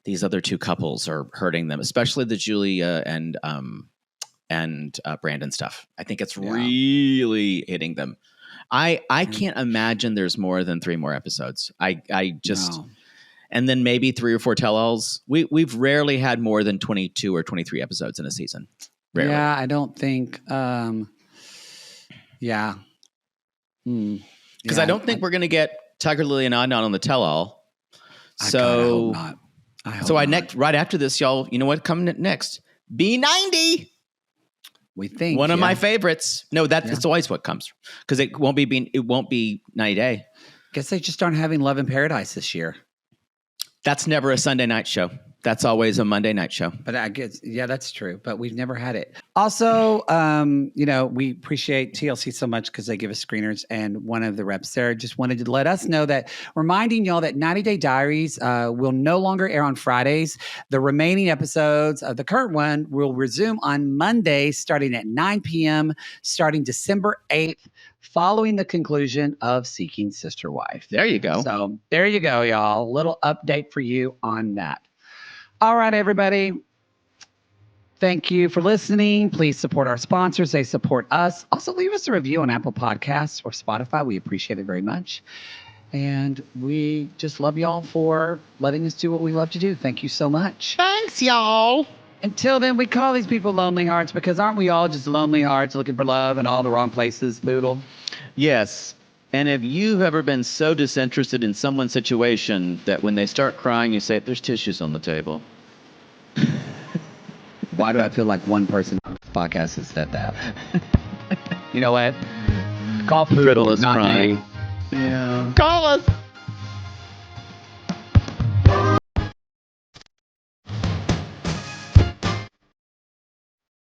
these other two couples are hurting them, especially the Julia and Brandon stuff. I think it's really hitting them. I can't imagine there's more than 3 more episodes. I just. No. And then maybe 3 or 4 tell-alls. We've rarely had more than 22 or 23 episodes in a season. Rarely. Yeah, I don't think. Because I don't think we're going to get Tiger Lily and Adnan on the tell-all. So I hope not. Right after this, y'all, you know what coming next? B90. We think one of my favorites. No, that's always what comes because it won't be 90 Day. Guess they just aren't having Love in Paradise this year. That's never a Sunday night show. That's always a Monday night show. But I guess, that's true. But we've never had it. Also, we appreciate TLC so much because they give us screeners. And one of the reps there just wanted to let us know that, reminding y'all that 90 Day Diaries will no longer air on Fridays. The remaining episodes of the current one will resume on Monday starting at 9 p.m. starting December 8th. Following the conclusion of Seeking Sister Wife. There you go. So there you go, y'all. A little update for you on that. All right, everybody. Thank you for listening. Please support our sponsors. They support us. Also, leave us a review on Apple Podcasts or Spotify. We appreciate it very much. And we just love y'all for letting us do what we love to do. Thank you so much. Thanks, y'all. Until then, we call these people lonely hearts because aren't we all just lonely hearts looking for love in all the wrong places, Boodle? Yes. And if you've ever been so disinterested in someone's situation that when they start crying, you say, there's tissues on the table. Why do I feel like one person on this podcast has said that? You know what? Call Riddle is not crying. me. Yeah. Call us.